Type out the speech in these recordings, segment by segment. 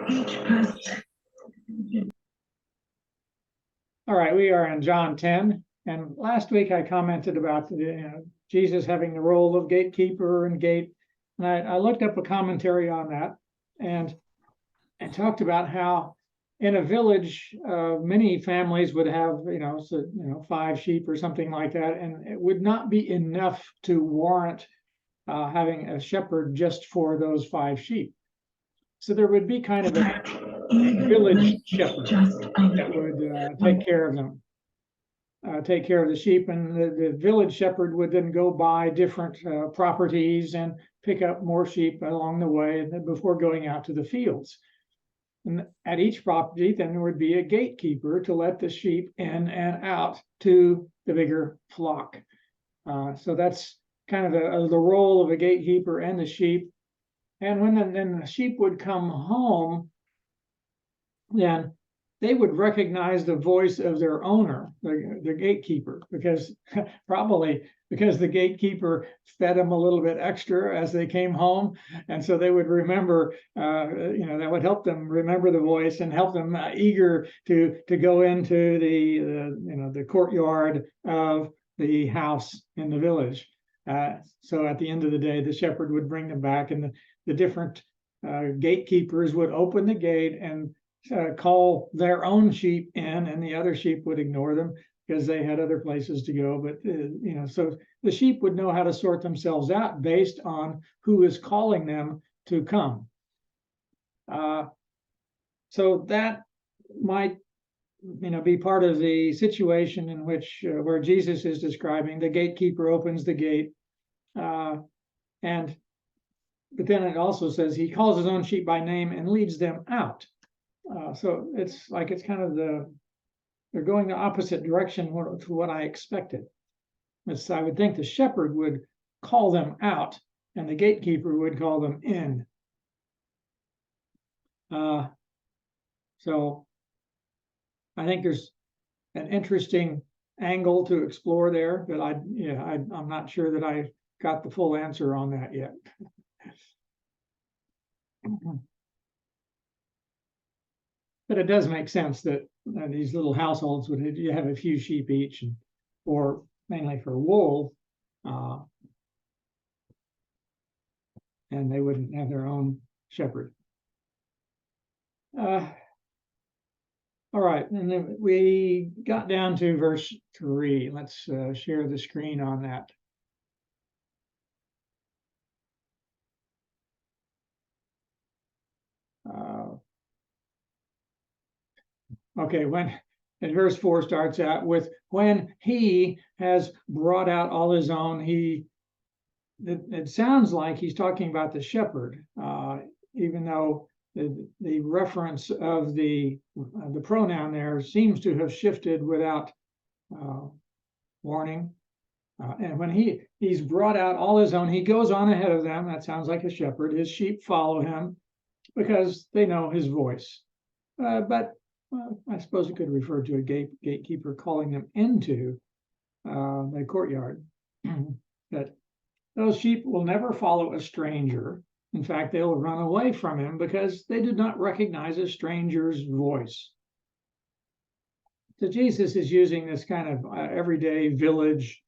All right, we are in John 10, and last week I commented about Jesus having the role of gatekeeper and gate, and I looked up a commentary on that, and talked about how in a village, many families would have, 5 sheep or something like that, and it would not be enough to warrant having a shepherd just for those 5 sheep. So there would be kind of a village shepherd that would take care of them, take care of the sheep, and the village shepherd would then go by different properties and pick up more sheep along the way before going out to the fields. And at each property, then there would be a gatekeeper to let the sheep in and out to the bigger flock. So that's kind of the role of a gatekeeper and the sheep. And when then the sheep would come home, then they would recognize the voice of their owner, the gatekeeper, because the gatekeeper fed them a little bit extra as they came home, and so they would remember. That would help them remember the voice and help them eager to go into the courtyard of the house in the village. So at the end of the day, the shepherd would bring them back, and the different gatekeepers would open the gate and call their own sheep in, and the other sheep would ignore them because they had other places to go. But so the sheep would know how to sort themselves out based on who is calling them to come. So that might be part of the situation in which where Jesus is describing the gatekeeper opens the gate, but then it also says he calls his own sheep by name and leads them out. So it's kind of they're going the opposite direction to what I expected. I would think the shepherd would call them out and the gatekeeper would call them in. So I think there's an interesting angle to explore there, but I'm not sure that I got the full answer on that yet. But it does make sense that these little households would have a few sheep each, or mainly for wool, and they wouldn't have their own shepherd. All right, and then we got down to verse 3. Let's share the screen on that. Okay, and verse 4 starts out with, when he has brought out all his own, it sounds like he's talking about the shepherd, even though the reference of the pronoun there seems to have shifted without warning. And when he's brought out all his own, he goes on ahead of them. That sounds like a shepherd. His sheep follow him because they know his voice. But I suppose it could refer to a gatekeeper calling them into the courtyard. That those sheep will never follow a stranger. In fact, they'll run away from him because they did not recognize a stranger's voice. So Jesus is using this kind of everyday village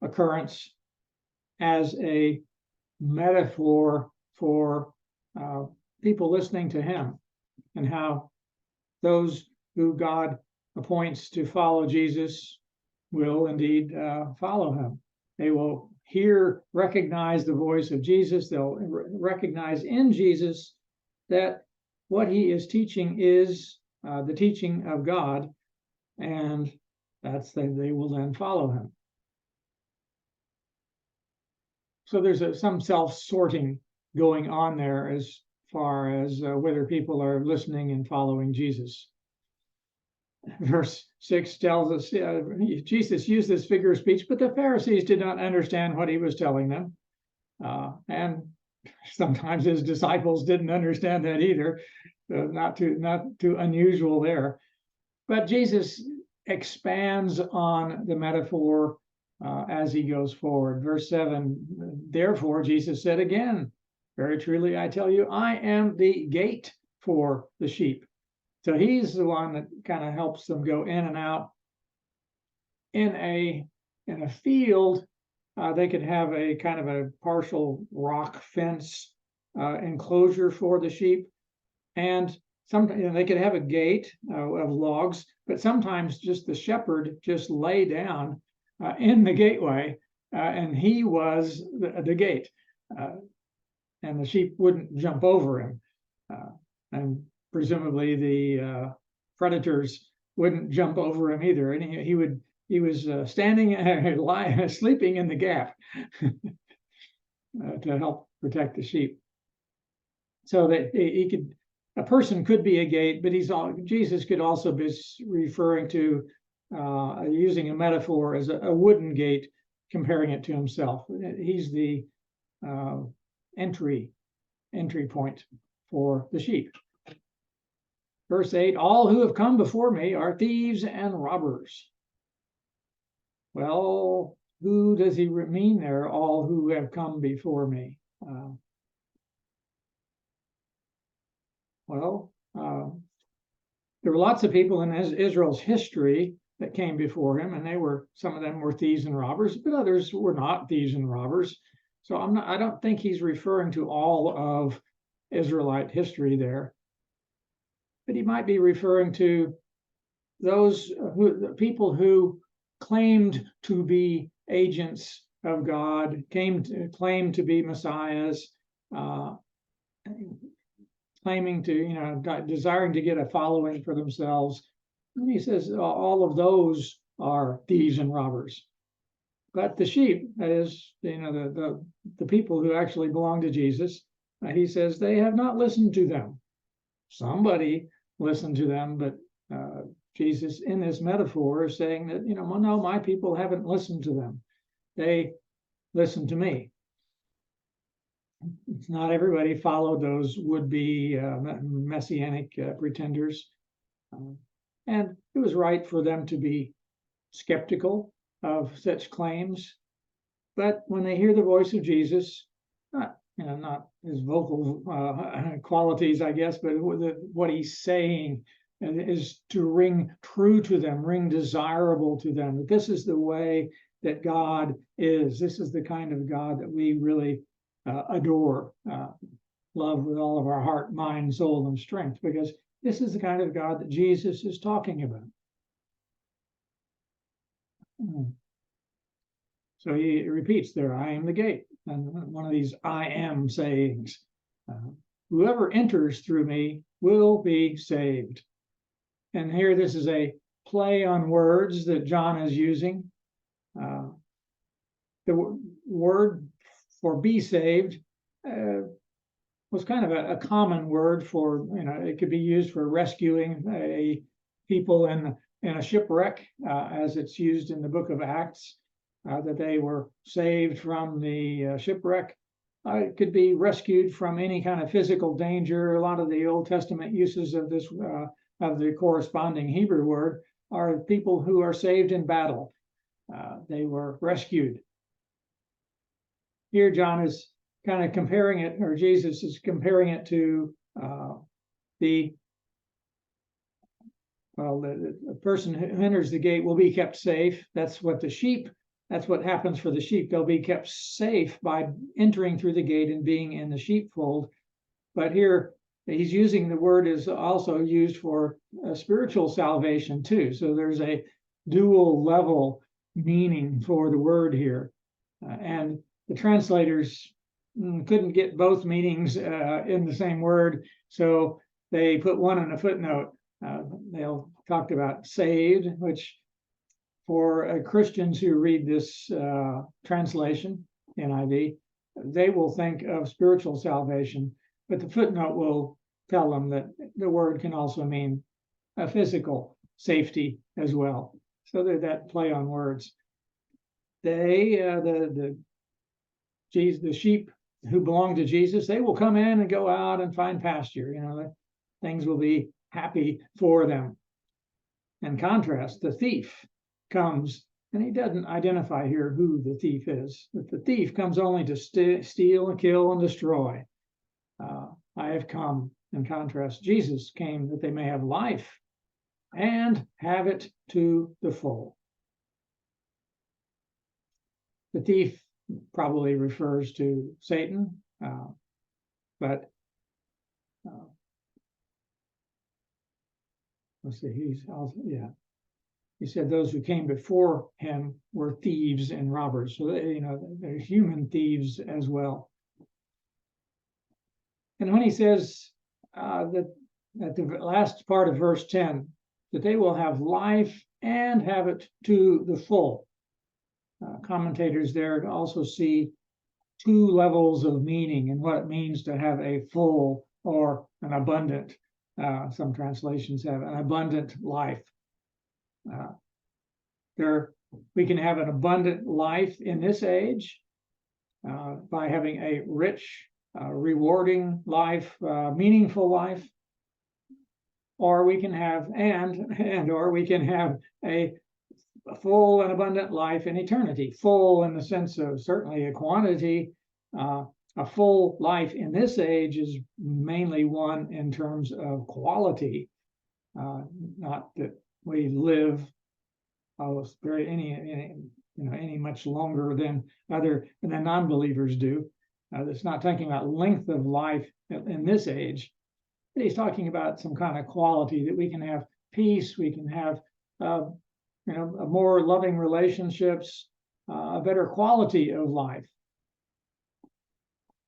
occurrence as a metaphor for people listening to him, and how those who God appoints to follow Jesus will indeed follow him. They will recognize the voice of Jesus. They'll recognize in Jesus that what he is teaching is the teaching of God, and they will then follow him. So there's some self-sorting going on there as far as whether people are listening and following Jesus. Verse 6 tells us Jesus used this figure of speech, but the Pharisees did not understand what he was telling them. And sometimes his disciples didn't understand that either. Not too unusual there. But Jesus expands on the metaphor as he goes forward. Verse 7, therefore Jesus said again, very truly I tell you, I am the gate for the sheep. So he's the one that kind of helps them go in and out. In a field, they could have a kind of a partial rock fence enclosure for the sheep, and sometimes they could have a gate of logs, but sometimes just the shepherd just lay down in the gateway, and he was the gate, and the sheep wouldn't jump over him, and presumably the predators wouldn't jump over him either, and he was standing, sleeping in the gap to help protect the sheep. So that a person could be a gate, but Jesus could also be referring to using a metaphor as a wooden gate, comparing it to himself. He's the entry point for the sheep. Verse 8, all who have come before me are thieves and robbers. Well, who does he mean there, all who have come before me? There were lots of people in Israel's history that came before him, and some of them were thieves and robbers, but others were not thieves and robbers. So I don't think he's referring to all of Israelite history there, but he might be referring to those people who claimed to be agents of God, claimed to be messiahs, claiming to, desiring to get a following for themselves. And he says all of those are thieves and robbers. But the sheep, that is, the people who actually belong to Jesus, he says they have not listened to them. Somebody listened to them, but Jesus, in this metaphor, is saying that, no, my people haven't listened to them. They listened to me. It's not everybody followed those would-be messianic pretenders. And it was right for them to be skeptical of such claims. But when they hear the voice of Jesus, not his vocal qualities, I guess, but what he's saying is to ring true to them, ring desirable to them. That this is the way that God is. This is the kind of God that we really adore, love with all of our heart, mind, soul, and strength, because this is the kind of God that Jesus is talking about. So he repeats there, I am the gate, and one of these I am sayings. Whoever enters through me will be saved. And here this is a play on words that John is using. The word for be saved was kind of a common word for, it could be used for rescuing a people in a shipwreck, as it's used in the book of Acts, that they were saved from the shipwreck. It could be rescued from any kind of physical danger. A lot of the Old Testament uses of this, of the corresponding Hebrew word, are people who are saved in battle. They were rescued. Here, John is kind of comparing it, or Jesus is comparing it to the person who enters the gate will be kept safe. That's what happens for the sheep. They'll be kept safe by entering through the gate and being in the sheepfold. But here, he's using the word is also used for spiritual salvation too. So there's a dual level meaning for the word here. And the translators couldn't get both meanings in the same word, so they put one in a footnote. They'll talk about saved, which for Christians who read this translation, NIV, they will think of spiritual salvation, but the footnote will tell them that the word can also mean a physical safety as well. So there's that play on words. The sheep who belong to Jesus, they will come in and go out and find pasture. Things will be happy for them. In contrast, the thief comes, and he doesn't identify here who the thief is, but the thief comes only to steal and kill and destroy. I have come In contrast, Jesus came that they may have life and have it to the full. The thief probably refers to Satan, but let's see, he said those who came before him were thieves and robbers. So, they're human thieves as well. And when he says that at the last part of verse 10, that they will have life and have it to the full. Commentators there also see two levels of meaning in what it means to have a full or an abundant. Some translations have an abundant life. We can have an abundant life in this age by having a rich, rewarding life, meaningful life, or we can have a full and abundant life in eternity. Full in the sense of certainly a quantity. A full life in this age is mainly one in terms of quality, not that we live any much longer than non-believers do. It's not talking about length of life in this age. But he's talking about some kind of quality that we can have peace, we can have more loving relationships, a better quality of life.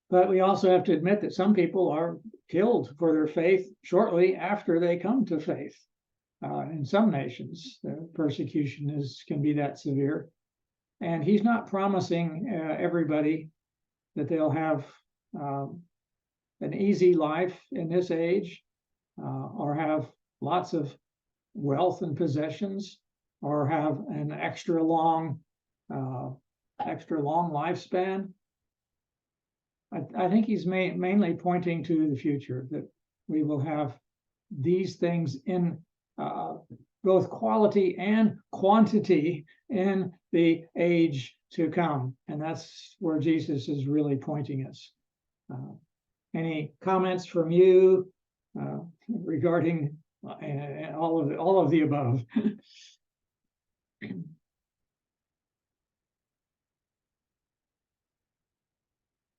But we also have to admit that some people are killed for their faith shortly after they come to faith. In some nations, the persecution can be that severe. And he's not promising everybody that they'll have an easy life in this age, or have lots of wealth and possessions, or have an extra long lifespan. I think he's mainly pointing to the future, that we will have these things in both quality and quantity in the age to come. And that's where Jesus is really pointing us. Any comments from you regarding all of the above?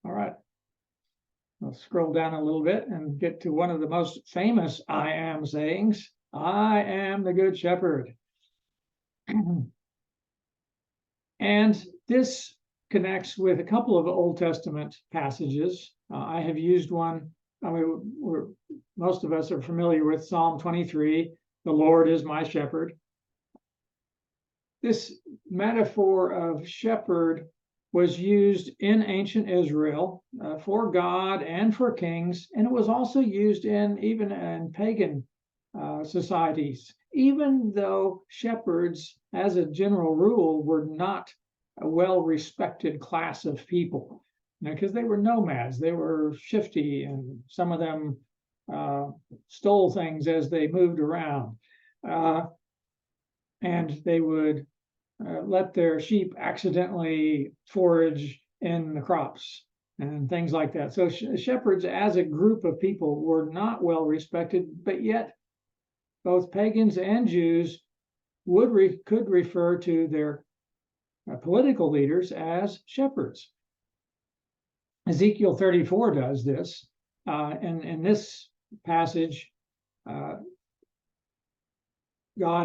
All right. I'll scroll down a little bit and get to one of the most famous I am sayings. I am the good shepherd. And this connects with a couple of Old Testament passages. I have used one. Most of us are familiar with Psalm 23, the Lord is my shepherd. This metaphor of shepherd was used in ancient Israel for God and for kings, and it was also used even in pagan societies, even though shepherds, as a general rule, were not a well-respected class of people, because they were nomads, they were shifty, and some of them stole things as they moved around, and they would let their sheep accidentally forage in the crops and things like that. So shepherds as a group of people were not well respected, but yet both pagans and Jews could refer to their political leaders as shepherds. Ezekiel 34 does this. And in this passage, God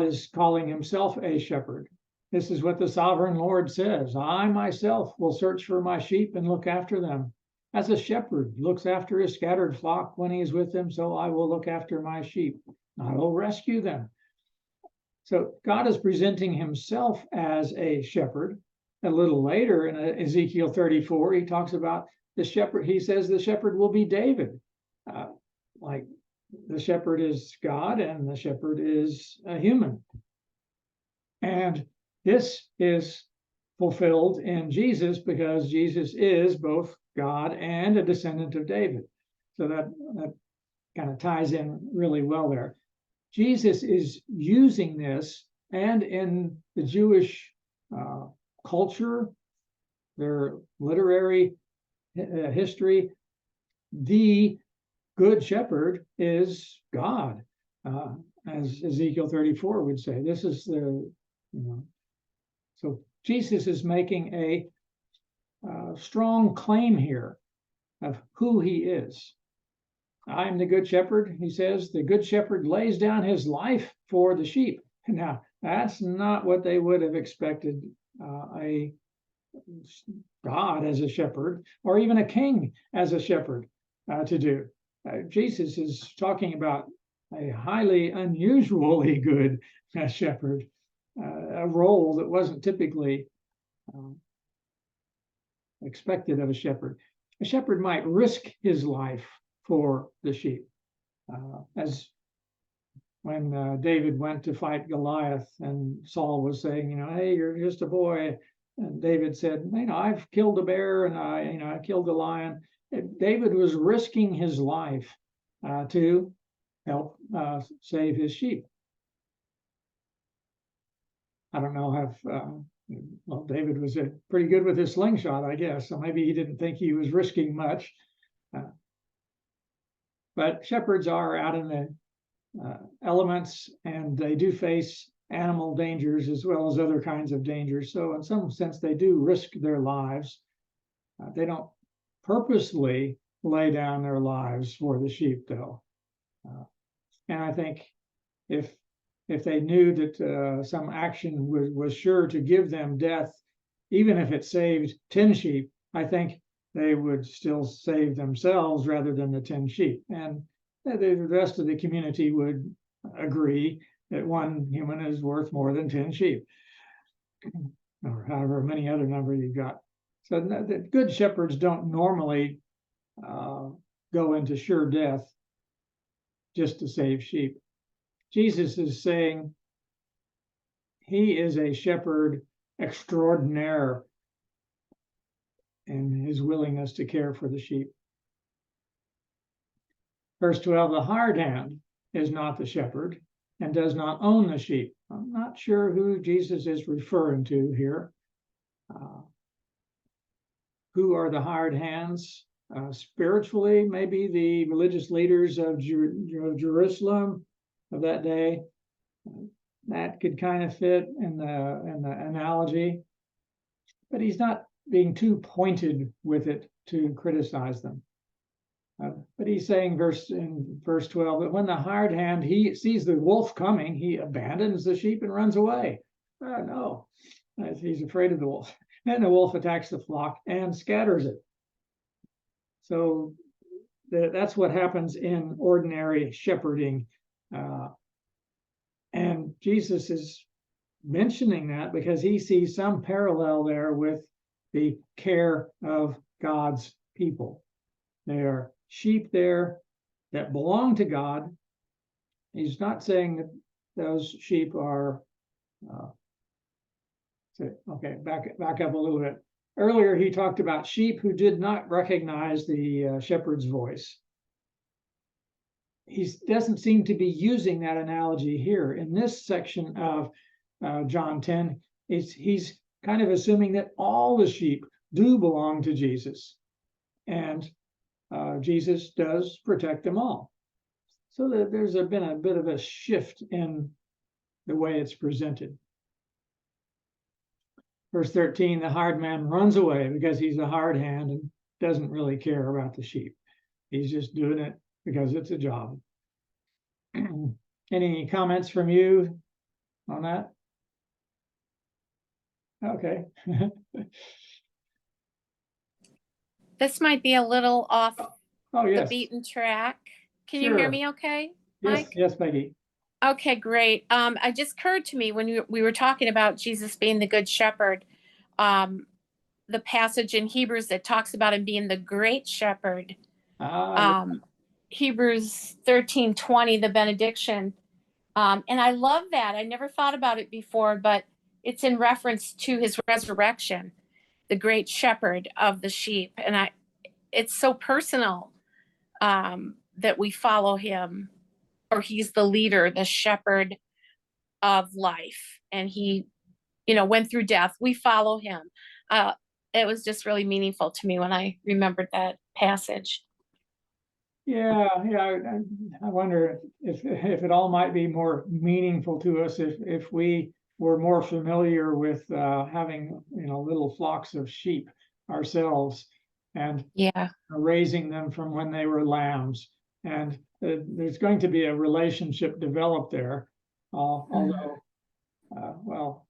is calling himself a shepherd. This is what the sovereign Lord says. I myself will search for my sheep and look after them. As a shepherd looks after his scattered flock when he is with them, so I will look after my sheep. I will rescue them. So God is presenting himself as a shepherd. A little later in Ezekiel 34, he talks about the shepherd. He says the shepherd will be David. Like the shepherd is God and the shepherd is a human. And this is fulfilled in Jesus because Jesus is both God and a descendant of David. So that kind of ties in really well there. Jesus is using this, and in the Jewish culture, their literary history, the good shepherd is God, as Ezekiel 34 would say. This is so Jesus is making a strong claim here of who he is. I am the good shepherd, he says. The good shepherd lays down his life for the sheep. Now, that's not what they would have expected a God as a shepherd, or even a king as a shepherd to do. Jesus is talking about a highly unusually good shepherd, a role that wasn't typically expected of a shepherd. A shepherd might risk his life for the sheep, as when David went to fight Goliath and Saul was saying, hey, you're just a boy. And David said, I've killed a bear and I killed a lion. David was risking his life to help save his sheep. I don't know if, David was pretty good with his slingshot, I guess. So maybe he didn't think he was risking much. But shepherds are out in the elements, and they do face animal dangers as well as other kinds of dangers. So in some sense, they do risk their lives. They don't purposely lay down their lives for the sheep, though. And I think if they knew that some action was sure to give them death, even if it saved 10 sheep, I think they would still save themselves rather than the 10 sheep. And the rest of the community would agree that one human is worth more than 10 sheep, or however many other number you've got. So the good shepherds don't normally go into sure death just to save sheep. Jesus is saying he is a shepherd extraordinaire in his willingness to care for the sheep. Verse 12, the hired hand is not the shepherd and does not own the sheep. I'm not sure who Jesus is referring to here. Who are the hired hands? Spiritually, maybe the religious leaders of Jerusalem of that day. That could kind of fit in the analogy, but he's not being too pointed with it to criticize them. But he's saying in verse 12 that when the hired hand he sees the wolf coming, he abandons the sheep and runs away. No, he's afraid of the wolf. Then the wolf attacks the flock and scatters it. So that's what happens in ordinary shepherding. And Jesus is mentioning that because he sees some parallel there with the care of God's people. There are sheep there that belong to God. He's not saying that those sheep are okay, back up a little bit. Earlier, he talked about sheep who did not recognize the shepherd's voice. He doesn't seem to be using that analogy here. In this section of John 10, he's kind of assuming that all the sheep do belong to Jesus, and Jesus does protect them all. So there's been a bit of a shift in the way it's presented. Verse 13, the hired man runs away because he's a hired hand and doesn't really care about the sheep. He's just doing it because it's a job. Any comments from you on that? Okay. This might be a little off the beaten track. Can you hear me okay, Mike? Yes, Peggy. Okay, great. It just occurred to me when we were talking about Jesus being the good shepherd, the passage in Hebrews that talks about him being the great shepherd. Hebrews 13:20, the benediction. And I love that. I never thought about it before, but it's in reference to his resurrection, the great shepherd of the sheep. And it's so personal that we follow him, or he's the leader, the shepherd of life. And he, went through death. We follow him. It was just really meaningful to me when I remembered that passage. Yeah, I wonder if it all might be more meaningful to us if we were more familiar with having, little flocks of sheep ourselves and Yeah. raising them from when they were lambs. And there's going to be a relationship developed there. Although, well,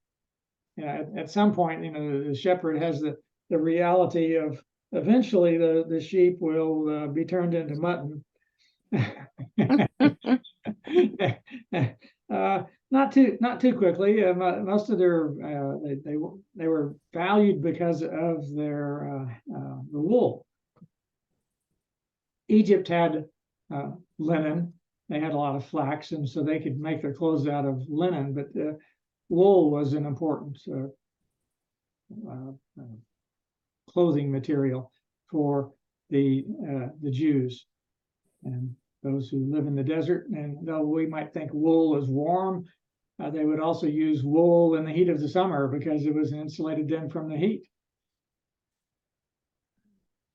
at some point, the shepherd has the reality of eventually the sheep will be turned into mutton. Not too quickly. Most of their they were valued because of their the wool. Egypt had linen. They had a lot of flax, and so they could make their clothes out of linen. But wool was an important clothing material for the Jews and those who live in the desert. And though we might think wool is warm, they would also use wool in the heat of the summer because it was insulated then from the heat.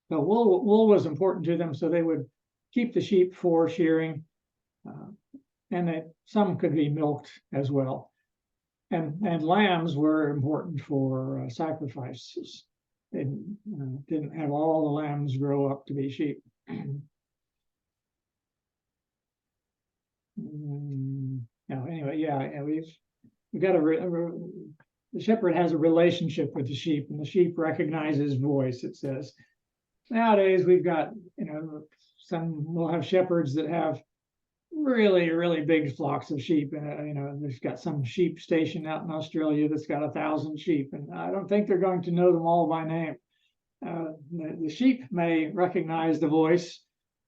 So wool was important to them, so they would keep the sheep for shearing, and some could be milked as well. And lambs were important for sacrifices. They didn't have all the lambs grow up to be sheep. Anyway, yeah, we've got the shepherd has a relationship with the sheep, and the sheep recognizes voice. It says nowadays we've got we'll have shepherds that have really, really big flocks of sheep, and there's got some sheep station out in Australia that's got 1,000 sheep, and I don't think they're going to know them all by name. The sheep may recognize the voice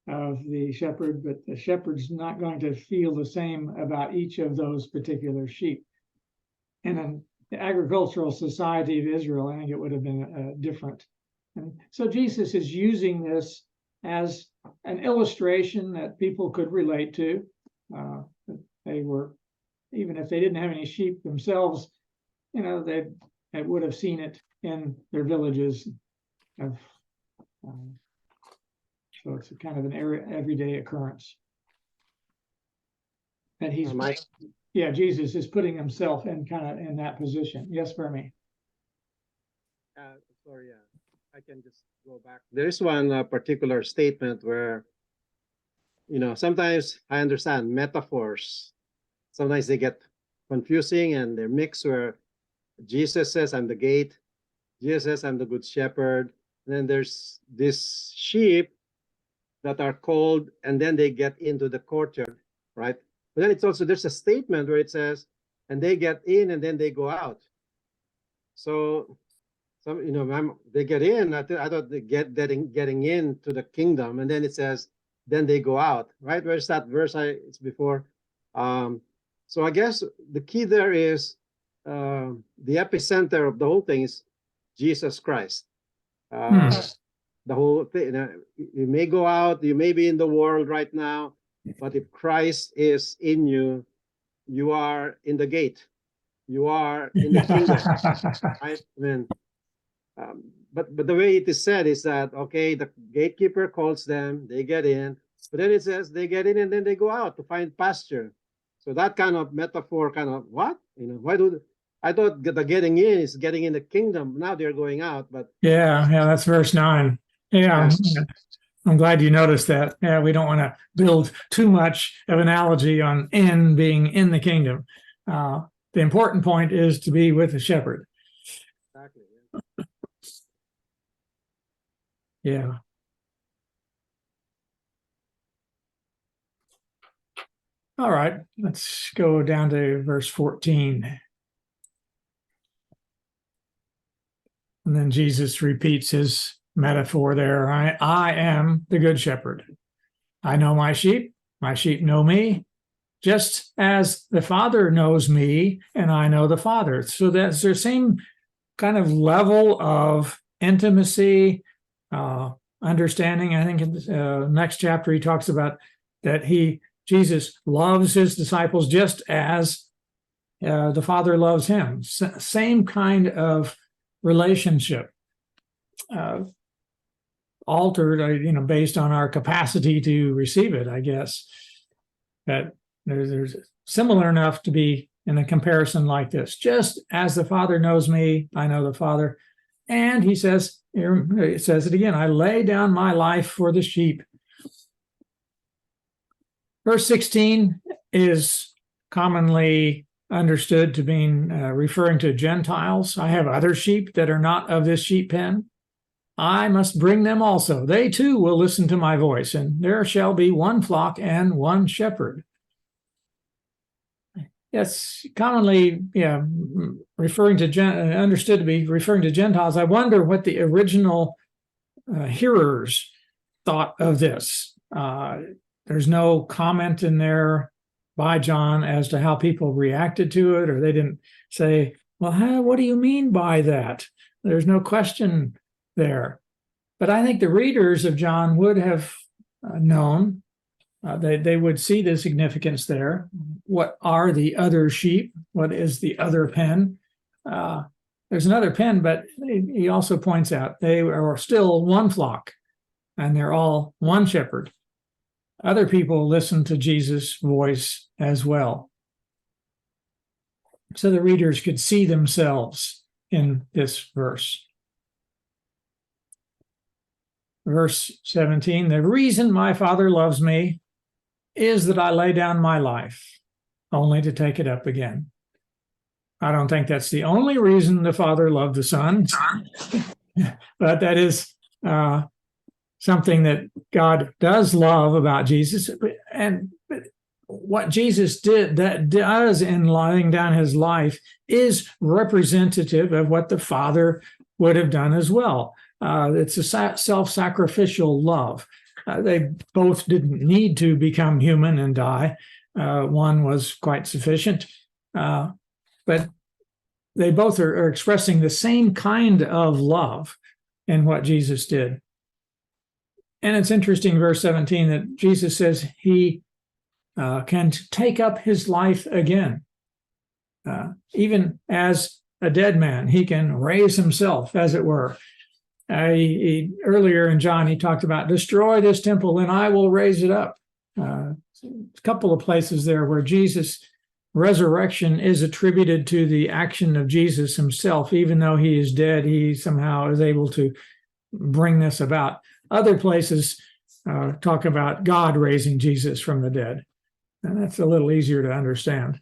of the shepherd, but the shepherd's not going to feel the same about each of those particular sheep. And in the agricultural society of Israel, I think it would have been different. And so Jesus is using this as an illustration that people could relate to. They were, even if they didn't have any sheep themselves, they would have seen it in their villages. So it's kind of an everyday occurrence. And Jesus is putting himself in that position. Yes, Fermi. Sorry, I can just go back. There is one particular statement where, sometimes I understand metaphors. Sometimes they get confusing and they're mixed, where Jesus says, I'm the gate. Jesus says, I'm the good shepherd. And then there's this sheep that are called, and then they get into the courtyard, right? But then there's a statement where it says, and they get in and then they go out. So they get in. I thought they getting into the kingdom, and then it says, then they go out, right? Where's that verse? It's before. So I guess the key there is the epicenter of the whole thing is Jesus Christ. The whole thing. You may go out, you may be in the world right now, but if Christ is in you, you are in the gate. You are in the kingdom, right? But the way it is said is that, okay, the gatekeeper calls them, they get in, but then it says they get in and then they go out to find pasture. So that kind of metaphor, what? I thought the getting in is getting in the kingdom. Now they're going out, but yeah, that's verse 9. Yeah. I'm glad you noticed that. Yeah, we don't want to build too much of analogy on being in the kingdom. The important point is to be with the shepherd. Exactly. Yeah. All right, let's go down to verse 14. And then Jesus repeats his metaphor there. I am the good shepherd. I know my sheep know me, just as the Father knows me and I know the Father. So that's the same kind of level of intimacy, understanding. I think in the next chapter he talks about that Jesus loves his disciples just as the Father loves him. Same kind of relationship. altered, based on our capacity to receive it, I guess. That there's similar enough to be in a comparison like this. Just as the Father knows me, I know the Father. And he says, here it says it again, I lay down my life for the sheep. Verse 16 is commonly understood to mean referring to Gentiles. I have other sheep that are not of this sheep pen. I must bring them also. They too will listen to my voice, and there shall be one flock and one shepherd. Yes, commonly, referring to understood to be referring to Gentiles. I wonder what the original hearers thought of this. There's no comment in there by John as to how people reacted to it, or they didn't say, well, what do you mean by that? There's no question there. But I think the readers of John would have known, they would see the significance there. What are the other sheep? What is the other pen? There's another pen, but he also points out they are still one flock, and they're all one shepherd. Other people listen to Jesus' voice as well. So the readers could see themselves in this verse. Verse 17, the reason my Father loves me is that I lay down my life, only to take it up again. I don't think that's the only reason the Father loved the Son, but that is something that God does love about Jesus. And what Jesus did, that does in laying down his life, is representative of what the Father would have done as well. It's a self-sacrificial love. They both didn't need to become human and die. One was quite sufficient. But they both are expressing the same kind of love in what Jesus did. And it's interesting, verse 17, that Jesus says he can take up his life again. Even as a dead man, he can raise himself, as it were. Earlier in John, he talked about destroy this temple and I will raise it up. A couple of places there where Jesus' resurrection is attributed to the action of Jesus himself. Even though he is dead, he somehow is able to bring this about. Other places talk about God raising Jesus from the dead. And that's a little easier to understand.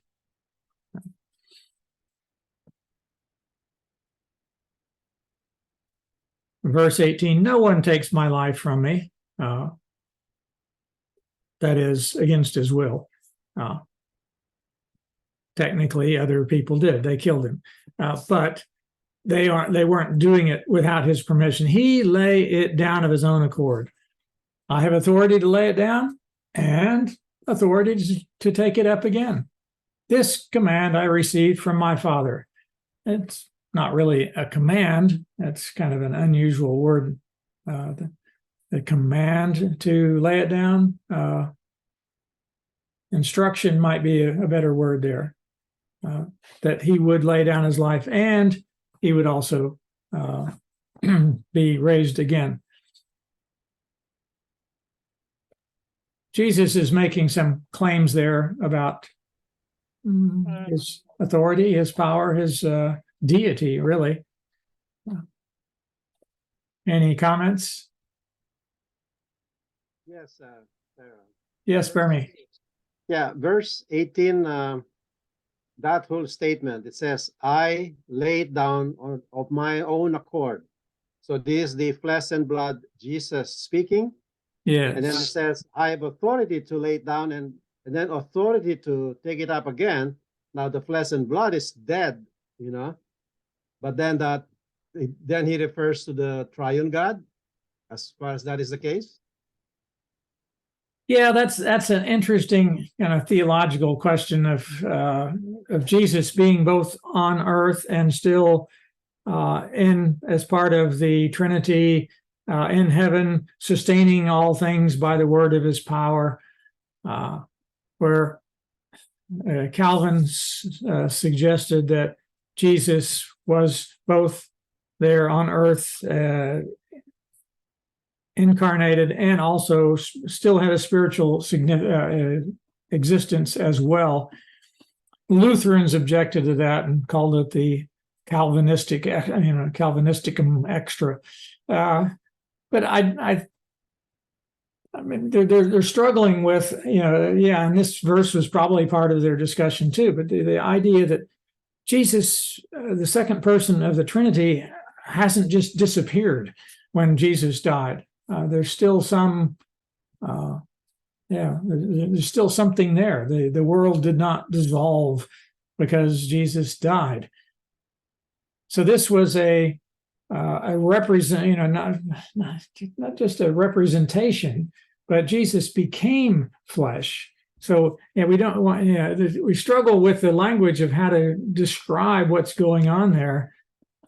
Verse 18, no one takes my life from me. That is against his will. Technically, other people did. They killed him. But they weren't doing it without his permission. He lay it down of his own accord. I have authority to lay it down and authority to take it up again. This command I received from my Father. It's not really a command. That's kind of an unusual word. The command to lay it down. Instruction might be a better word there. That he would lay down his life and he would also be raised again. Jesus is making some claims there about his authority, his power, his deity, really. Any comments? Yes. Yes, Bernie. Yeah, verse 18, that whole statement, it says, I laid down of my own accord. So this is the flesh and blood Jesus speaking. Yes. And then it says, I have authority to lay it down and then authority to take it up again. Now the flesh and blood is dead, but then he refers to the triune God, as far as that is the case. Yeah, that's an interesting kind of theological question of Jesus being both on earth and still as part of the Trinity in heaven, sustaining all things by the word of his power, where Calvin suggested that Jesus was both there on earth in incarnated and also still had a spiritual existence as well. Lutherans objected to that and called it the Calvinisticum extra. But I mean, they're struggling with, and this verse was probably part of their discussion too. But the idea that Jesus, the second person of the Trinity, hasn't just disappeared when Jesus died. There's still some, there's still something there. The world did not dissolve because Jesus died. So this was a represent, not just a representation, but Jesus became flesh. So we don't want, we struggle with the language of how to describe what's going on there.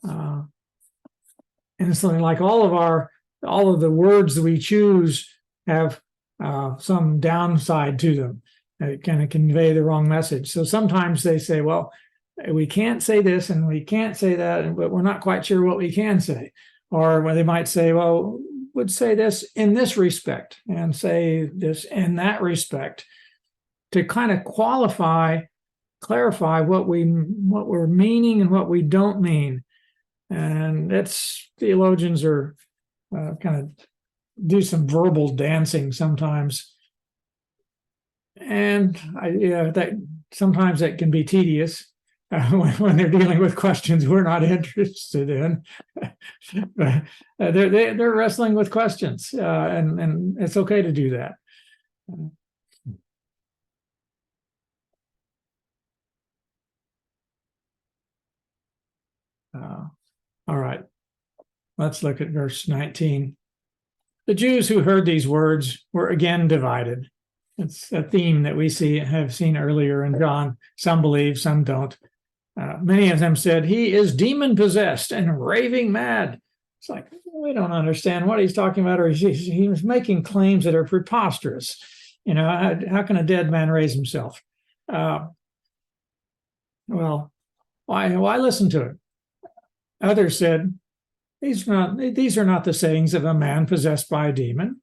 And something like all of the words that we choose have some downside to them. It kind of convey the wrong message. So sometimes they say, well, we can't say this and we can't say that, but we're not quite sure what we can say. Or they might say, well, would say this in this respect and say this in that respect, to kind of clarify what we're meaning and what we don't mean. And that's, theologians are kind of do some verbal dancing sometimes. And that sometimes that can be tedious when they're dealing with questions we're not interested in. They're wrestling with questions, and it's okay to do that. All right, let's look at verse 19. The Jews who heard these words were again divided. It's a theme that we have seen earlier in John. Some believe, some don't. Many of them said, he is demon-possessed and raving mad. It's like, we don't understand what he's talking about, or he's making claims that are preposterous. How can a dead man raise himself? Well, why listen to it? Others said, these are not the sayings of a man possessed by a demon.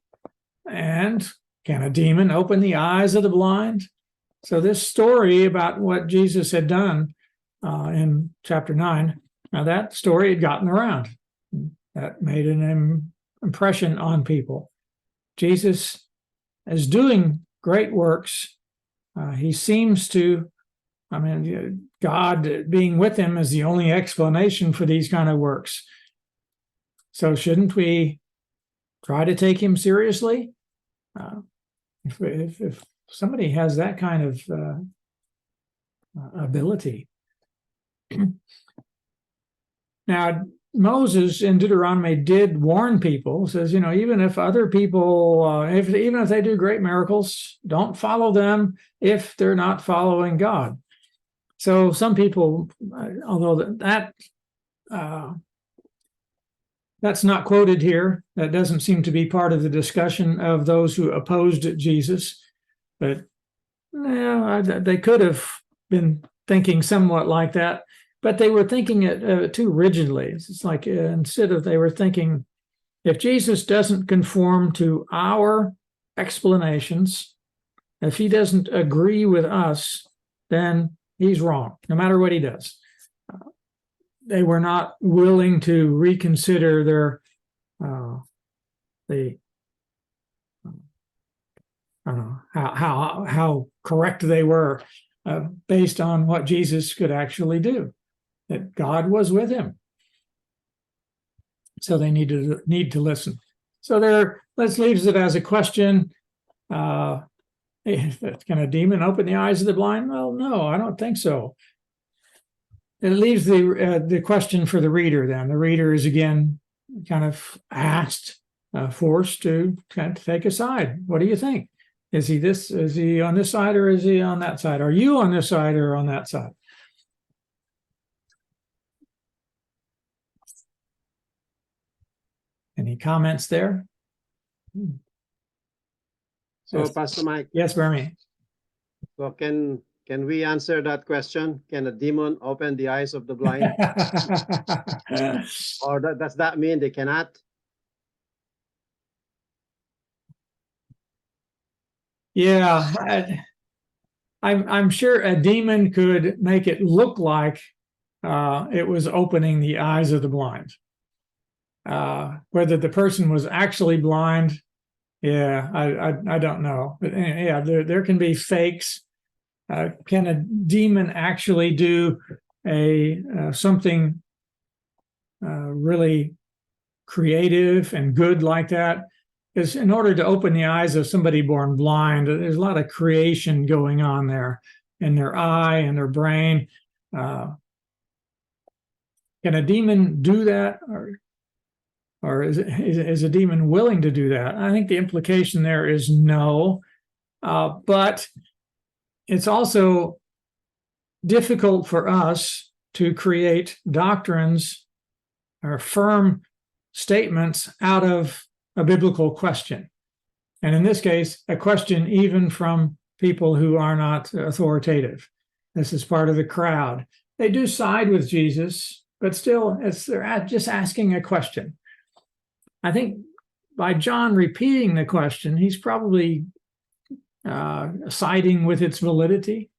And can a demon open the eyes of the blind? So this story about what Jesus had done in chapter 9, now that story had gotten around. That made an impression on people. Jesus is doing great works. He seems to, God being with him is the only explanation for these kind of works. So shouldn't we try to take him seriously? If somebody has that kind of ability. Now, Moses in Deuteronomy did warn people, says, even if other people, even if they do great miracles, don't follow them if they're not following God. So some people, although that's not quoted here, that doesn't seem to be part of the discussion of those who opposed Jesus, but they could have been thinking somewhat like that. But they were thinking it too rigidly. It's like they were thinking, if Jesus doesn't conform to our explanations, if he doesn't agree with us, then he's wrong, no matter what he does. They were not willing to reconsider their how correct they were based on what Jesus could actually do. That God was with him. So they need to listen. So let's leave it as a question. Can a demon open the eyes of the blind? Well, no, I don't think so. It leaves the question for the reader then. The reader is again kind of forced to kind of take a side. What do you think? Is he on this side or is he on that side? Are you on this side or on that side? Any comments there? So, Yes. Pastor Mike, Yes, Bernie. so can we answer that question? Can a demon open the eyes of the blind? Or does that mean they cannot? Yeah, I'm sure a demon could make it look like it was opening the eyes of the blind. Whether the person was actually blind, yeah, I don't know. But yeah, there can be fakes. Can a demon actually do something really creative and good like that? Because in order to open the eyes of somebody born blind, there's a lot of creation going on there in their eye and their brain. Can a demon do that, or is a demon willing to do that? I think the implication there is no, but it's also difficult for us to create doctrines or firm statements out of a biblical question. And in this case, a question even from people who are not authoritative. This is part of the crowd. They do side with Jesus, but still, they're just asking a question. I think by John repeating the question, he's probably siding with its validity.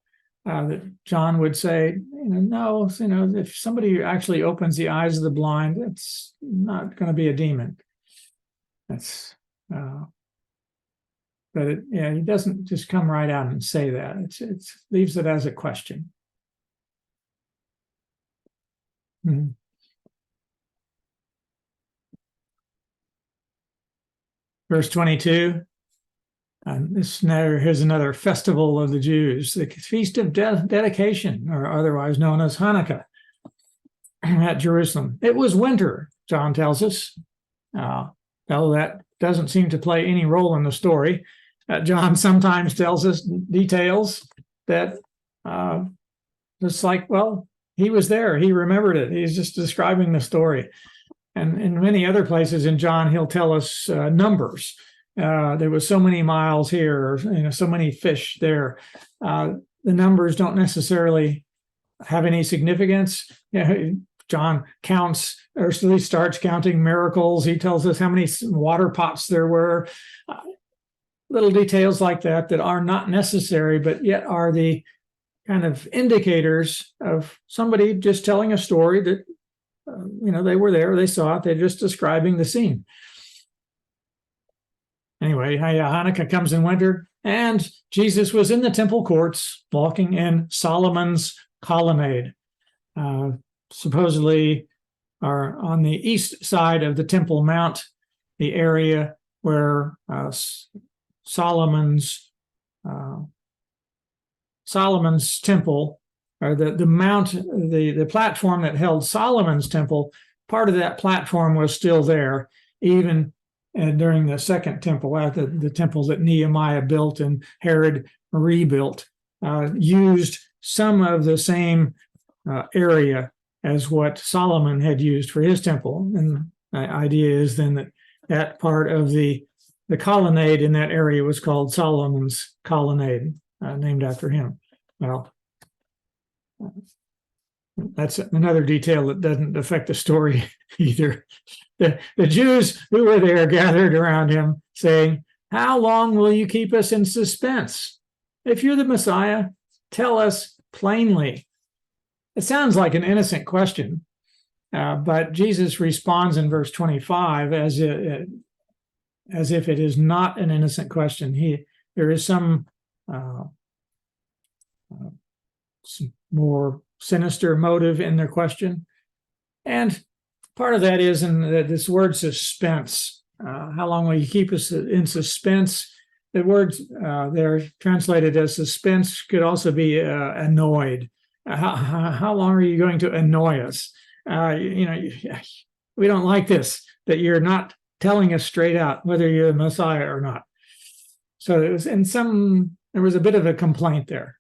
That John would say, no, if somebody actually opens the eyes of the blind, it's not going to be a demon. That's, but he doesn't just come right out and say that. It leaves it as a question. Mm-hmm. Verse 22. Here's another festival of the Jews, the Feast of Dedication, or otherwise known as Hanukkah, at Jerusalem. It was winter, John tells us. Though that doesn't seem to play any role in the story. John sometimes tells us details that it's like, well, he was there. He remembered it. He's just describing the story. And in many other places in John, he'll tell us numbers. There was so many miles here, or so many fish there. The numbers don't necessarily have any significance. John counts, or at least starts counting miracles. He tells us how many water pots there were. Little details like that are not necessary, but yet are the kind of indicators of somebody just telling a story that, they were there, they saw it, they're just describing the scene. Anyway, Hanukkah comes in winter, and Jesus was in the temple courts, walking in Solomon's colonnade. Supposedly, are on the east side of the Temple Mount, the area where Solomon's temple, or the mount, the platform that held Solomon's temple. Part of that platform was still there, even during the second temple, the temple that Nehemiah built and Herod rebuilt, used some of the same area as what Solomon had used for his temple. And the idea is then that part of the colonnade in that area was called Solomon's colonnade, named after him. Well, that's another detail that doesn't affect the story either. The Jews who were there gathered around him, saying, "How long will you keep us in suspense? If you're the Messiah, tell us plainly." It sounds like an innocent question, but Jesus responds in verse 25 as if it is not an innocent question. There is some more sinister motive in their question. And part of that is in this word suspense. How long will you keep us in suspense? The words they're translated as suspense could also be annoyed. How long are you going to annoy us? We don't like this, that you're not telling us straight out whether you're the Messiah or not. So it was there was a bit of a complaint there.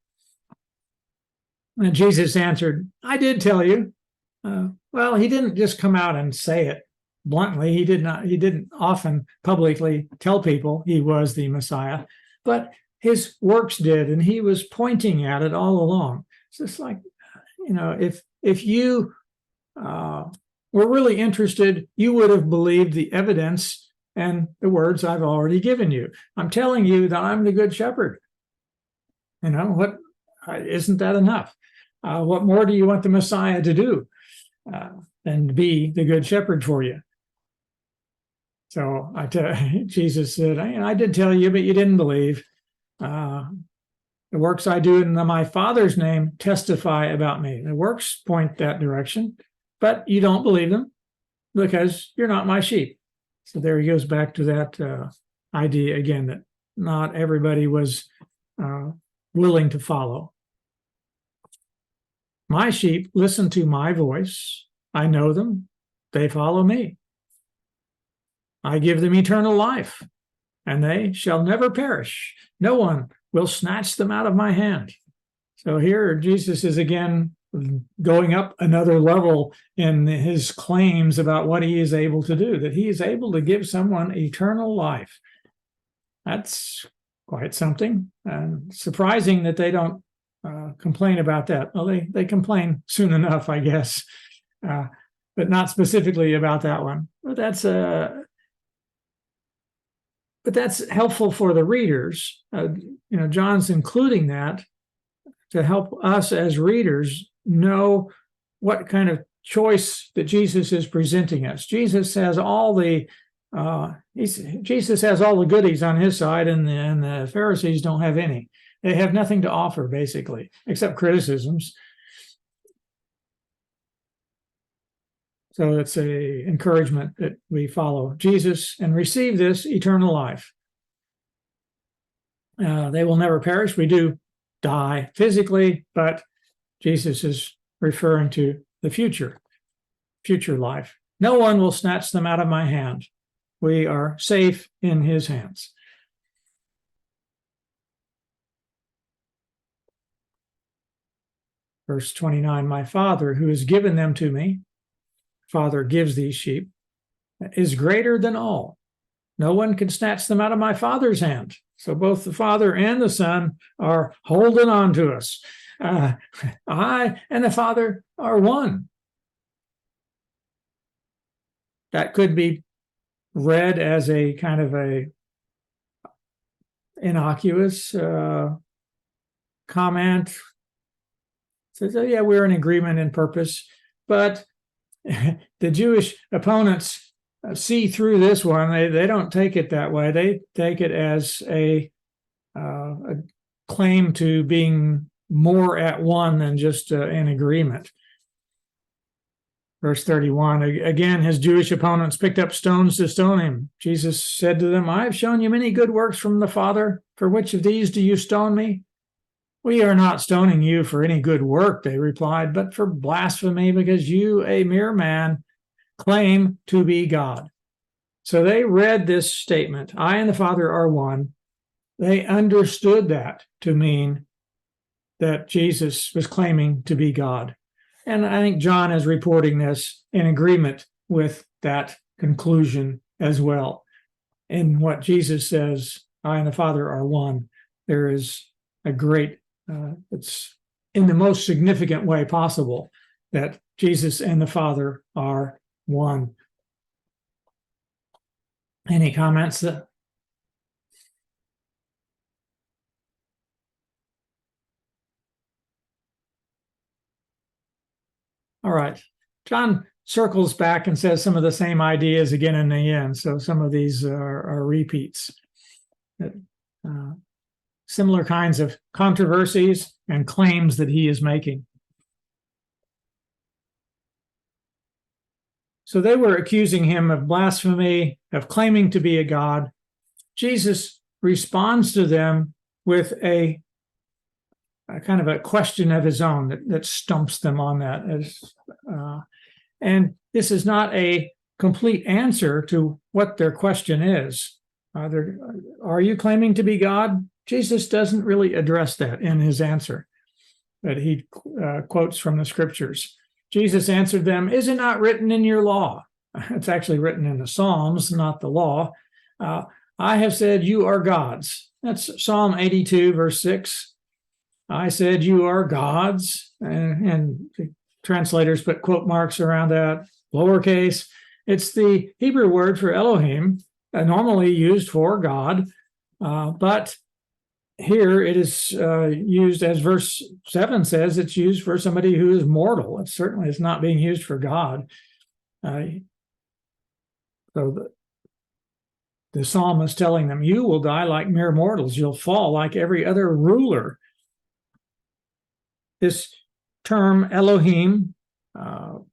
And Jesus answered, "I did tell you." Well, he didn't just come out and say it bluntly. He didn't often publicly tell people he was the Messiah, but his works did, and he was pointing at it all along. It's just like, if you were really interested, you would have believed the evidence and the words I've already given you. I'm telling you that I'm the good shepherd. You know, what isn't that enough? What more do you want the Messiah to do than to be the good shepherd for you? So Jesus said, I did tell you, but you didn't believe. The works I do in my Father's name testify about me. The works point that direction, but you don't believe them because you're not my sheep. So there he goes back to that idea again, that not everybody was willing to follow. My sheep listen to my voice. I know them. They follow me. I give them eternal life, and they shall never perish. No one will snatch them out of my hand. So here Jesus is again going up another level in his claims about what he is able to do, that he is able to give someone eternal life. That's quite something. And surprising that they don't complain about that. Well, they complain soon enough, I guess, but not specifically about that one. But that's helpful for the readers. John's including that to help us as readers know what kind of choice that Jesus is presenting us. Jesus has all the goodies on his side, and the Pharisees don't have any. They have nothing to offer, basically, except criticisms. So it's a encouragement that we follow Jesus and receive this eternal life. They will never perish. We do die physically, but Jesus is referring to the future life. No one will snatch them out of my hand. We are safe in his hands. Verse 29, my Father who has given them to me, Father gives these sheep, is greater than all. No one can snatch them out of my Father's hand. So both the Father and the Son are holding on to us. I and the Father are one. That could be read as a kind of a innocuous comment. Says, oh, yeah, we're in agreement in purpose. But the Jewish opponents see through this one. They don't take it that way. They take it as a claim to being more at one than just in agreement. Verse 31, again, his Jewish opponents picked up stones to stone him. Jesus said to them, I have shown you many good works from the Father. For which of these do you stone me? We are not stoning you for any good work, they replied, but for blasphemy, because you, a mere man, claim to be God. So they read this statement, I and the Father are one. They understood that to mean that Jesus was claiming to be God. And I think John is reporting this in agreement with that conclusion as well. In what Jesus says, I and the Father are one, there is a great, it's in the most significant way possible that Jesus and the Father are one. Any comments? All right. John circles back and says some of the same ideas again in the end. So some of these are repeats. Similar kinds of controversies and claims that he is making. So they were accusing him of blasphemy, of claiming to be a god. Jesus responds to them with a kind of a question of his own that stumps them on that. And this is not a complete answer to what their question is. Are you claiming to be God? Jesus doesn't really address that in his answer, but he quotes from the scriptures. Jesus answered them, is it not written in your law? It's actually written in the Psalms, not the law. I have said you are gods. That's Psalm 82, verse 6. I said you are gods. And the translators put quote marks around that, lowercase. It's the Hebrew word for Elohim, normally used for God, but here it is used, as verse 7 says, it's used for somebody who is mortal. It certainly is not being used for God. So the psalm is telling them, you will die like mere mortals. You'll fall like every other ruler. This term Elohim, and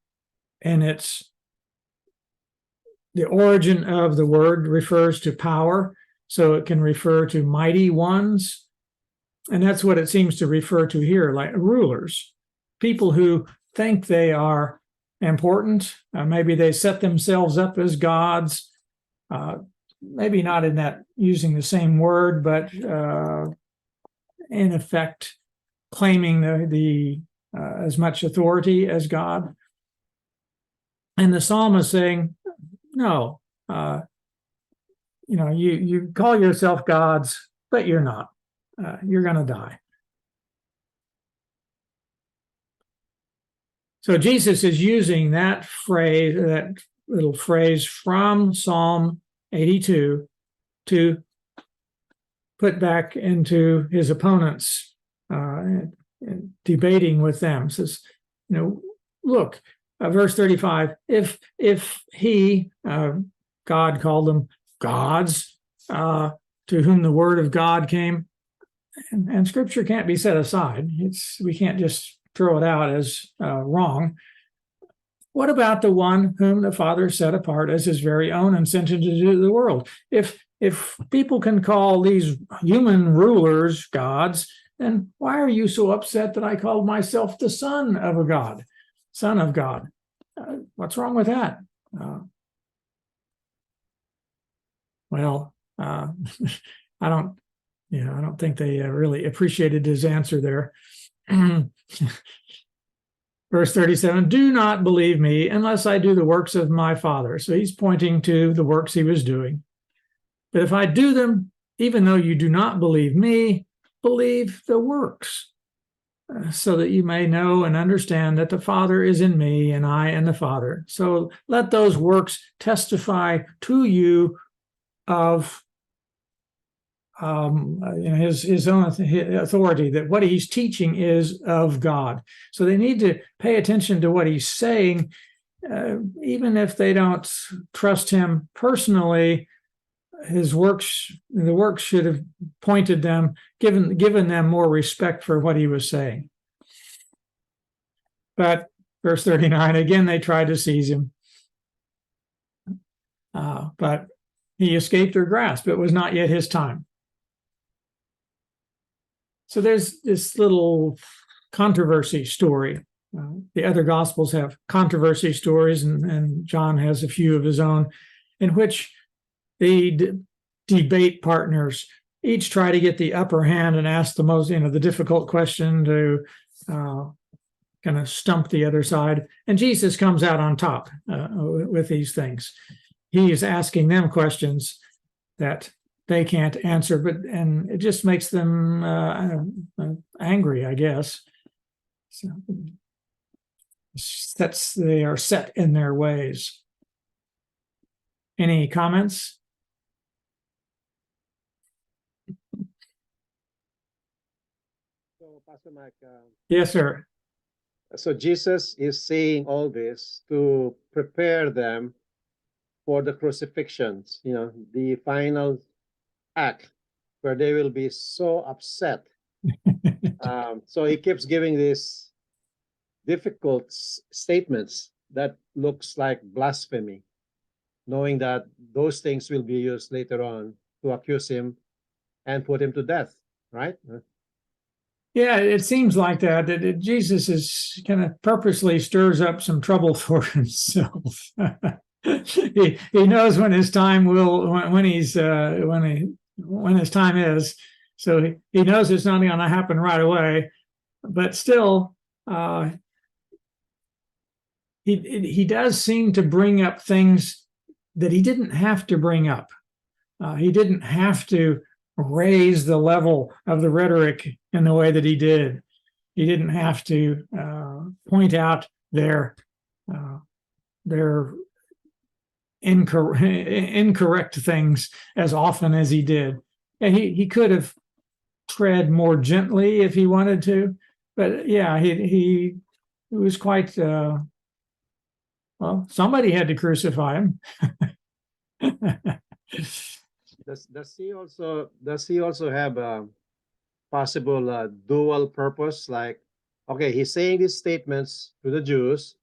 the origin of the word refers to power, so it can refer to mighty ones. And that's what it seems to refer to here, like rulers, people who think they are important. Maybe they set themselves up as gods. Maybe not in that using the same word, but in effect, claiming the as much authority as God. And the psalm is saying, no, you call yourself gods, but you're not. You're going to die. So Jesus is using that phrase, that little phrase from Psalm 82 to put back into his opponents, debating with them. Says, look, verse 35, if he, God called them gods, to whom the word of God came, and scripture can't be set aside. We can't just throw it out as wrong. What about the one whom the Father set apart as his very own and sent into the world? If people can call these human rulers gods, then why are you so upset that I called myself the son of a God? Son of God. What's wrong with that? I don't think they really appreciated his answer there. Verse 37, do not believe me unless I do the works of my Father. So he's pointing to the works he was doing. But if I do them, even though you do not believe me, believe the works, so that you may know and understand that the Father is in me and I in the Father. So let those works testify to you of his own authority, that what he's teaching is of God. So they need to pay attention to what he's saying, even if they don't trust him personally. The works should have pointed them, given them more respect for what he was saying. But verse 39, again, they tried to seize him, but he escaped their grasp. It was not yet his time. So there's this little controversy story. The other Gospels have controversy stories, and John has a few of his own, in which the debate partners each try to get the upper hand and ask the most, the difficult question to kind of stump the other side. And Jesus comes out on top with these things. He is asking them questions that they can't answer, and it just makes them angry, I guess. So they are set in their ways. Any comments? So, Pastor Mike, Yes, sir. so Jesus is saying all this to prepare them for the crucifixions, the final act where they will be so upset. So he keeps giving these difficult statements that looks like blasphemy, knowing that those things will be used later on to accuse him and put him to death, right? Yeah, it seems like that Jesus is kind of purposely stirs up some trouble for himself. He knows when his time when his time is. So he knows it's not going to happen right away, but still, he does seem to bring up things that he didn't have to bring up. He didn't have to raise the level of the rhetoric in the way that he did. He didn't have to point out their incorrect things as often as he did. And he could have tread more gently if he wanted to, but yeah, he was quite well, somebody had to crucify him. Does he also have a possible dual purpose? Like, okay, he's saying these statements to the Jews,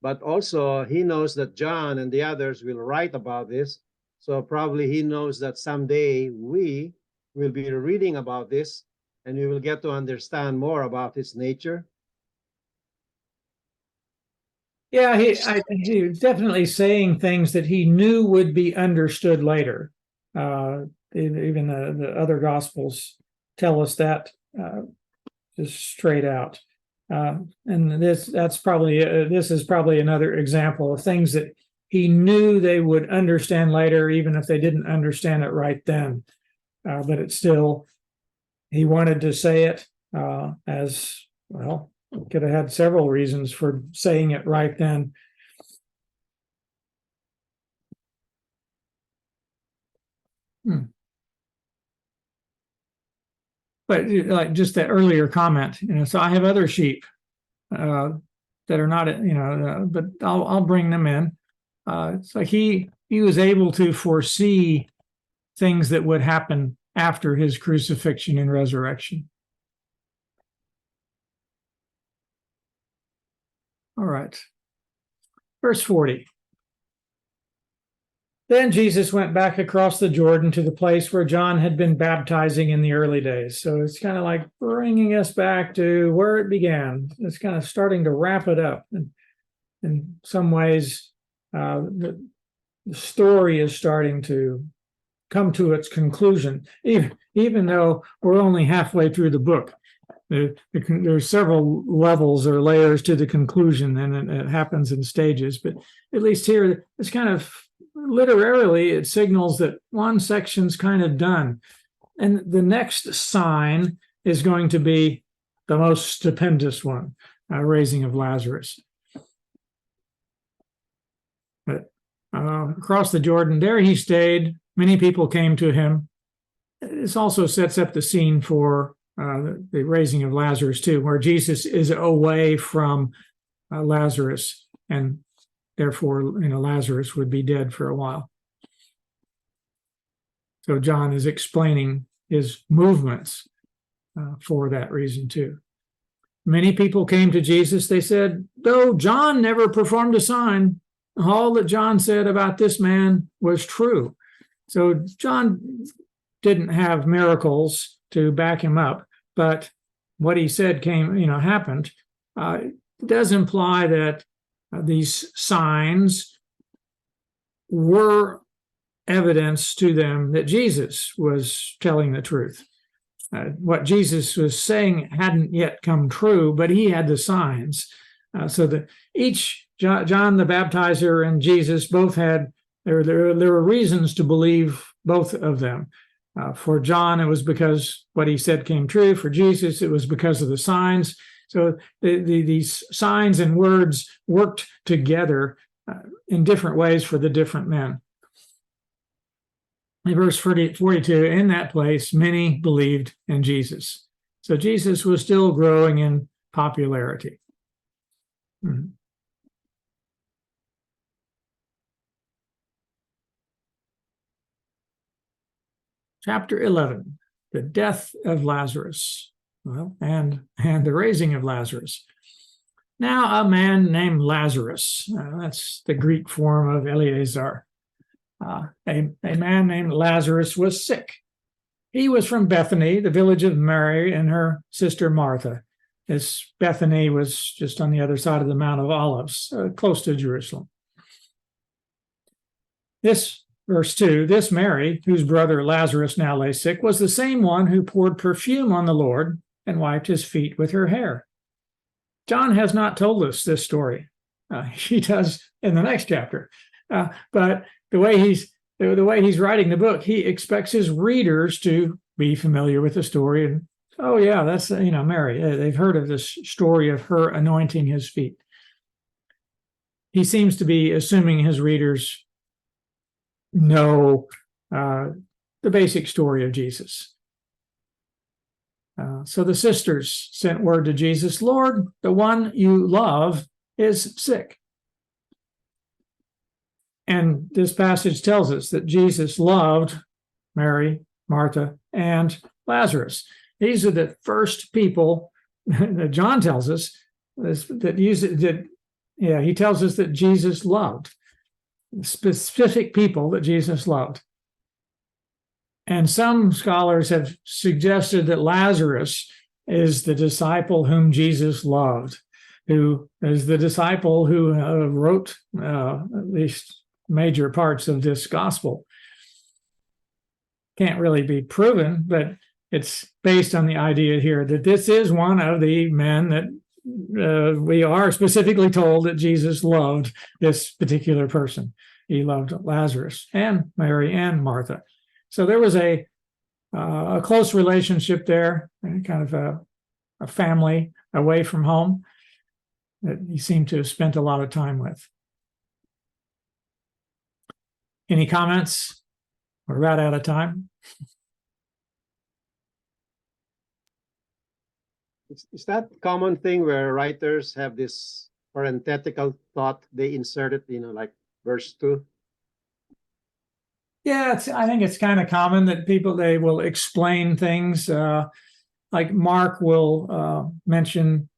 but also he knows that John and the others will write about this. So probably he knows that someday we will be reading about this and we will get to understand more about his nature. Yeah, he was definitely saying things that he knew would be understood later. Even the other Gospels tell us that just straight out. And this is probably another example of things that he knew they would understand later, even if they didn't understand it right then. But it's still, he wanted to say it as well. Could have had several reasons for saying it right then. But like just that earlier comment, so I have other sheep that are not, but I'll bring them in. It's like he was able to foresee things that would happen after his crucifixion and resurrection. All right. Verse 40. Then Jesus went back across the Jordan to the place where John had been baptizing in the early days. So it's kind of like bringing us back to where it began. It's kind of starting to wrap it up. And in some ways, the story is starting to come to its conclusion, even though we're only halfway through the book. There's several levels or layers to the conclusion, and it happens in stages. But at least here, it's kind of literarily, it signals that one section's kind of done. And the next sign is going to be the most stupendous one, raising of Lazarus. But across the Jordan, there he stayed. Many people came to him. This also sets up the scene for the raising of Lazarus too, where Jesus is away from Lazarus, and therefore, Lazarus would be dead for a while. So John is explaining his movements for that reason too. Many people came to Jesus. They said, though John never performed a sign, all that John said about this man was true. So John didn't have miracles to back him up, but what he said happened. It does imply that these signs were evidence to them that Jesus was telling the truth. What Jesus was saying hadn't yet come true, but he had the signs. So that each John the Baptizer and Jesus both had, there were reasons to believe both of them. For John, it was because what he said came true. For Jesus, it was because of the signs. So these signs and words worked together in different ways for the different men. In verse 42, in that place, many believed in Jesus. So Jesus was still growing in popularity. Chapter 11, the death of Lazarus, and the raising of Lazarus. Now a man named Lazarus, that's the Greek form of Eleazar. A man named Lazarus was sick. He was from Bethany, the village of Mary and her sister Martha. This Bethany was just on the other side of the Mount of Olives, close to Jerusalem. Verse 2, this Mary, whose brother Lazarus now lay sick, was the same one who poured perfume on the Lord and wiped his feet with her hair. John has not told us this story. He does in the next chapter. But the way he's writing the book, he expects his readers to be familiar with the story. And, oh, yeah, that's, Mary. They've heard of this story of her anointing his feet. He seems to be assuming his readers know the basic story of Jesus. So the sisters sent word to Jesus, Lord, the one you love is sick. And this passage tells us that Jesus loved Mary, Martha, and Lazarus. These are the first people that John tells us he tells us that Jesus loved, specific people that Jesus loved. And some scholars have suggested that Lazarus is the disciple whom Jesus loved, who is the disciple who wrote at least major parts of this gospel. Can't really be proven, but it's based on the idea here that this is one of the men that we are specifically told that Jesus loved this particular person. He loved Lazarus and Mary and Martha. So there was a close relationship there, kind of a family away from home that he seemed to have spent a lot of time with. Any comments? We're right out of time. Is that common thing where writers have this parenthetical thought they insert it, like verse 2? Yeah, I think it's kind of common that they will explain things. Like Mark will mention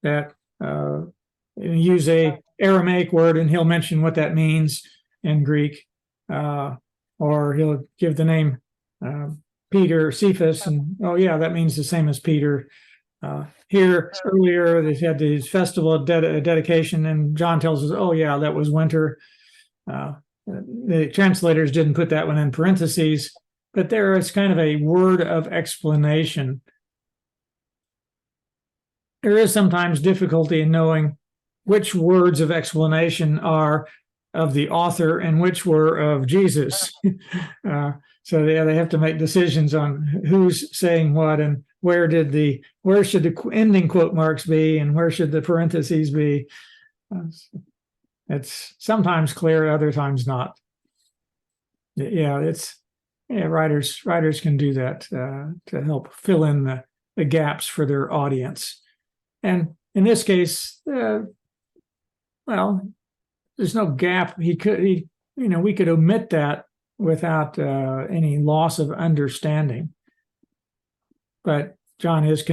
that, use a Aramaic word, and he'll mention what that means in Greek, or he'll give the name Peter, Cephas, and oh yeah, that means the same as Peter. Here earlier, they had this festival of dedication, and John tells us, oh yeah, that was winter. The translators didn't put that one in parentheses, but there is kind of a word of explanation. There is sometimes difficulty in knowing which words of explanation are of the author and which were of Jesus. So they have to make decisions on who's saying what and where should the ending quote marks be and where should the parentheses be. It's sometimes clear, other times not. Writers can do that to help fill in the gaps for their audience. And in this case, there's no gap. We could omit that without any loss of understanding. But John is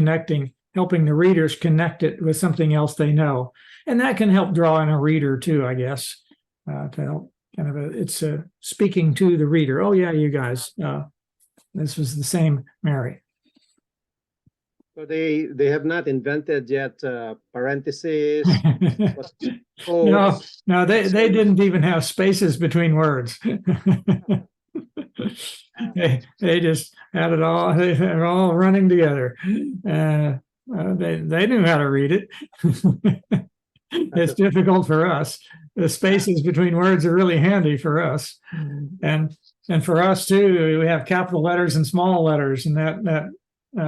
helping the readers connect it with something else they know. And that can help draw in a reader too, I guess, to help it's speaking to the reader. Oh yeah, you guys, this was the same Mary. So they have not invented yet parentheses. No, they didn't even have spaces between words. they just had it all. They're all running together. They knew how to read it. It's difficult for us. The spaces between words are really handy for us, and for us too. We have capital letters and small letters, and that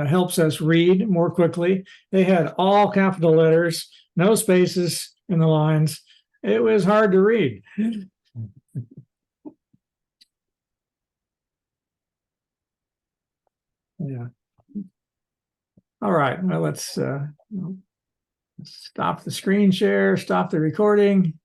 helps us read more quickly. They had all capital letters, no spaces in the lines. It was hard to read. Yeah. All right. Well, let's stop the screen share, stop the recording.